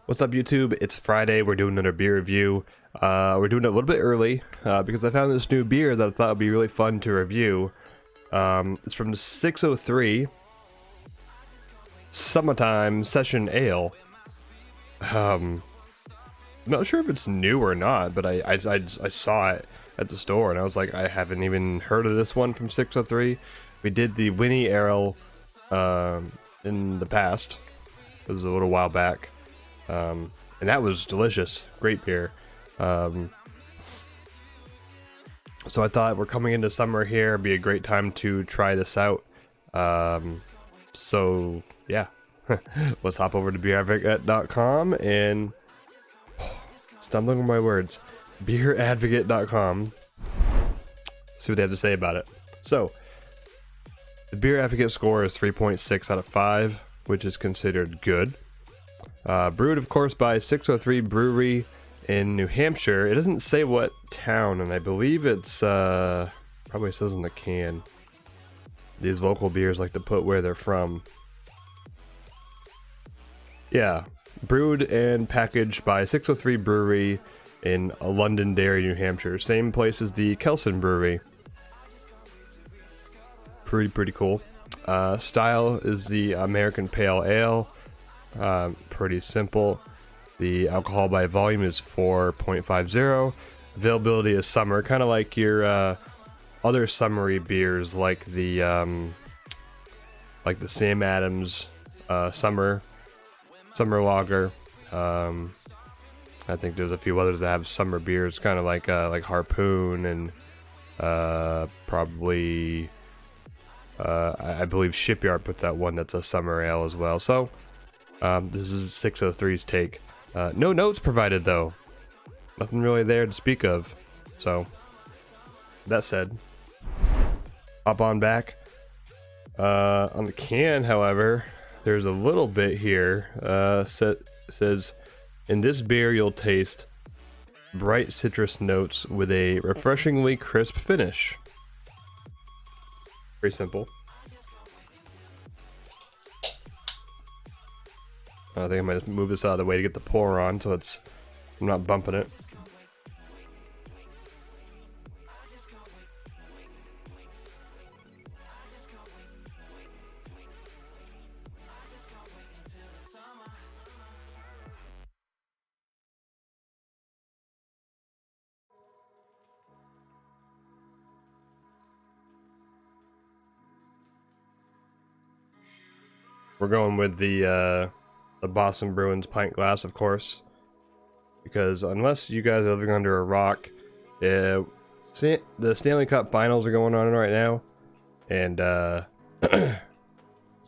What's up, YouTube? It's Friday. We're doing another beer review. We're doing it a little bit early because I found this new beer that I thought would be really fun to review. It's from the 603 Summatime Session Ale. I'm not sure if it's new or not, but I saw it at the store and I was like, I haven't even heard of this one from 603. We did the Winnie Ale in the past. It was a little while back. And that was delicious. Great beer. So I thought we're coming into summer here. It'd be a great time to try this out. So yeah, let's hop over to BeerdedMECH.com and stumbling on my words. BeerdedMECH.com. See what they have to say about it. So the Beer Advocate score is 3.6 out of 5, which is considered good. Brewed, of course, by 603 Brewery in New Hampshire. It doesn't say what town, and I believe it's, probably says in the can. These local beers like to put where they're from. Yeah, brewed and packaged by 603 Brewery in Londonderry, New Hampshire. Same place as the Kelson Brewery. Pretty cool. Style is the American Pale Ale. Pretty simple. The alcohol by volume is 4.50. Availability is summer, kind of like your other summery beers, like the Sam Adams summer lager. I think there's a few others that have summer beers, kind of like Harpoon and probably I believe Shipyard puts out one that's a summer ale as well. So. This is 603's take. No notes provided though. Nothing really there to speak of. So, that said, hop on back. On the can, however, there's a little bit here. Says, in this beer you'll taste bright citrus notes with a refreshingly crisp finish. Very simple. I think I might just move this out of the way to get the pour on so I'm not bumping it. We're going with the Boston Bruins pint glass, of course, because unless you guys are living under a rock, the Stanley Cup Finals are going on right now, and it's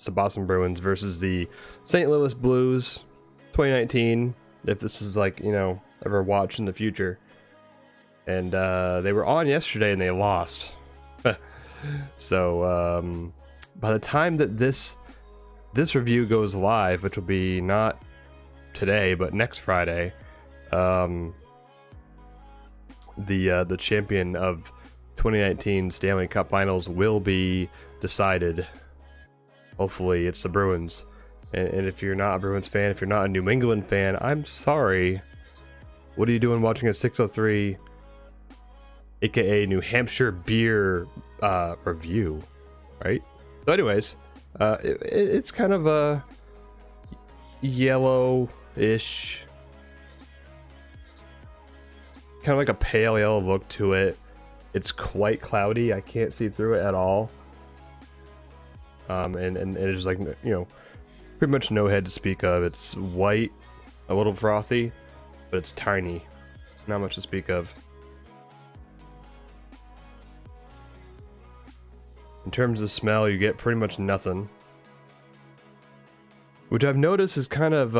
the Boston Bruins versus the St. Louis Blues 2019, if this is like, you know, ever watched in the future. And they were on yesterday and they lost. So by the time that this review goes live, which will be not today but next Friday, the champion of 2019 Stanley Cup Finals will be decided. Hopefully it's the Bruins. And if you're not a Bruins fan, if you're not a New England fan, I'm sorry. What are you doing watching a 603 aka New Hampshire beer review, right? So anyways, it's kind of a yellow-ish, kind of like a pale yellow look to it. It's quite cloudy. I can't see through it at all. And it's like, you know, pretty much no head to speak of. It's white, a little frothy, but it's tiny. Not much to speak of. In terms of smell, you get pretty much nothing. Which I've noticed is kind of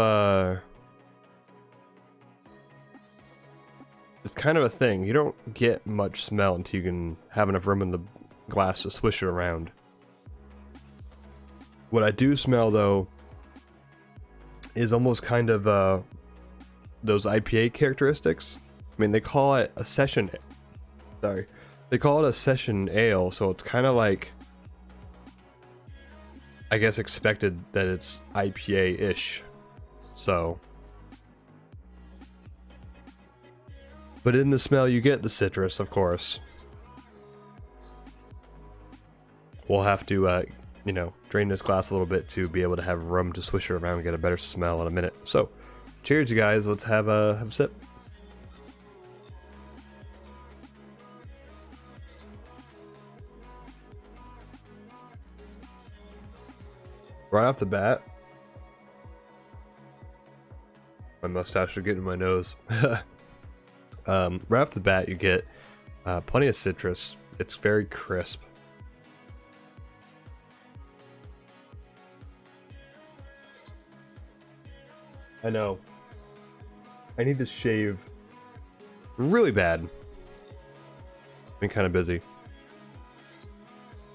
it's kind of a thing. You don't get much smell until you can have enough room in the glass to swish it around. What I do smell though is almost kind of those IPA characteristics. I mean, they call it a session. Sorry. They call it a session ale, so it's kind of like, I guess, expected that it's IPA-ish. So But in the smell, you get the citrus, of course. We'll have to, you know, drain this glass a little bit to be able to have room to swish it around and get a better smell in a minute. So, cheers, you guys. Let's have a sip. Right off the bat, my mustache should get in my nose. Right off the bat, you get plenty of citrus. It's very crisp. I know. I need to shave really bad. I've been kind of busy.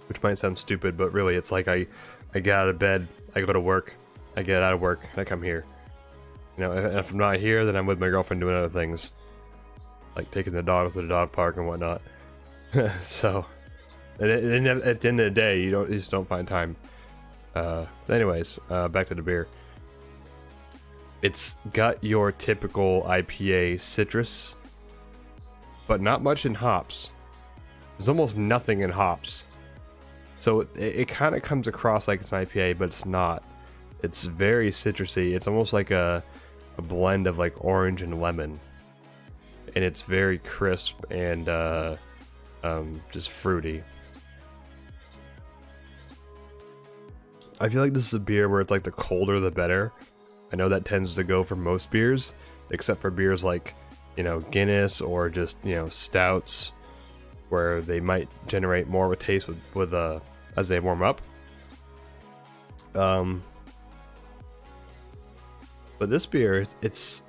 Which might sound stupid, but really it's like I get out of bed, I go to work, I get out of work, I come here. You know, and if I'm not here, then I'm with my girlfriend doing other things. Like taking the dogs to the dog park and whatnot. So, and at the end of the day, you just don't find time. Anyways, back to the beer. It's got your typical IPA citrus, but not much in hops. There's almost nothing in hops. So it kind of comes across like it's an IPA, but it's not. It's very citrusy. It's almost like a blend of like orange and lemon. And it's very crisp and just fruity. I feel like this is a beer where it's like the colder the better. I know that tends to go for most beers, except for beers like, you know, Guinness or just, you know, stouts, where they might generate more of a taste with as they warm up. But this beer, it's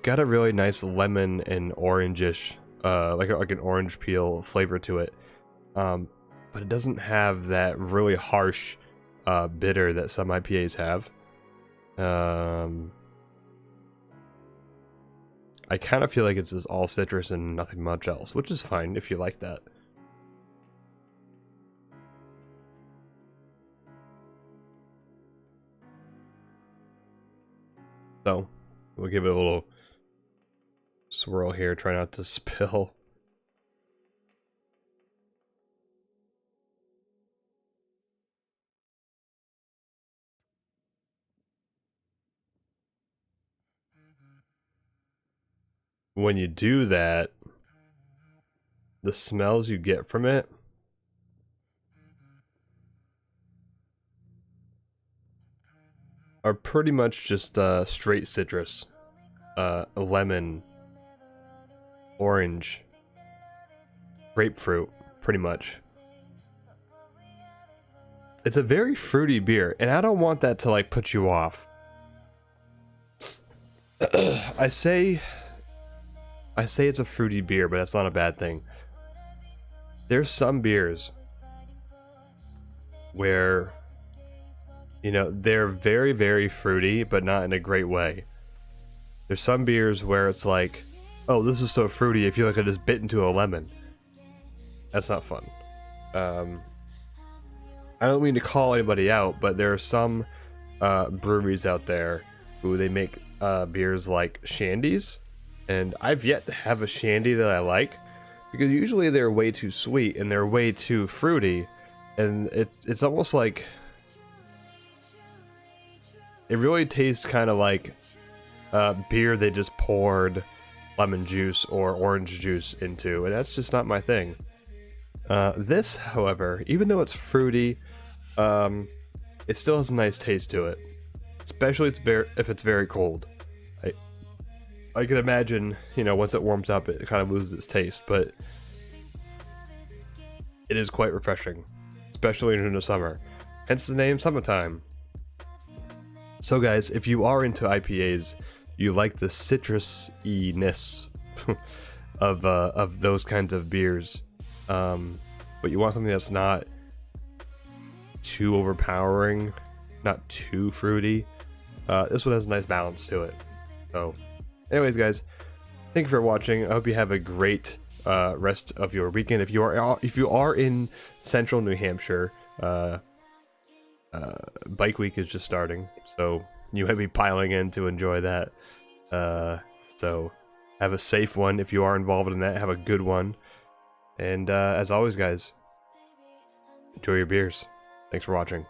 got a really nice lemon and orangish, like an orange peel flavor to it. But it doesn't have that really harsh bitter that some IPAs have. I kind of feel like it's just all citrus and nothing much else, which is fine if you like that. So, we'll give it a little swirl here, try not to spill. When you do that, the smells you get from it are pretty much just straight citrus, lemon, orange, grapefruit, pretty much. It's a very fruity beer, and I don't want that to like put you off. I say it's a fruity beer, but that's not a bad thing. There's some beers where, you know, they're very, very fruity, but not in a great way. There's some beers where it's like, oh, this is so fruity, I feel like I just bit into a lemon. That's not fun. I don't mean to call anybody out, but there are some breweries out there who they make beers like shandies, and I've yet to have a shandy that I like, because usually they're way too sweet and they're way too fruity, and it's almost like it really tastes kind of like beer they just poured lemon juice or orange juice into, and that's just not my thing. This, however, even though it's fruity, it still has a nice taste to it, especially if it's very cold. I can imagine, you know, once it warms up, it kind of loses its taste, but it is quite refreshing, especially in the summer. Hence the name Summatime. So guys, if you are into IPAs, you like the citrus-iness of those kinds of beers, but you want something that's not too overpowering, not too fruity, this one has a nice balance to it. So anyways guys, thank you for watching. I hope you have a great rest of your weekend. If you are in central New Hampshire, bike week is just starting, so you might be piling in to enjoy that. So Have a safe one if you are involved in that. Have a good one. And as always, guys, enjoy your beers. Thanks for watching.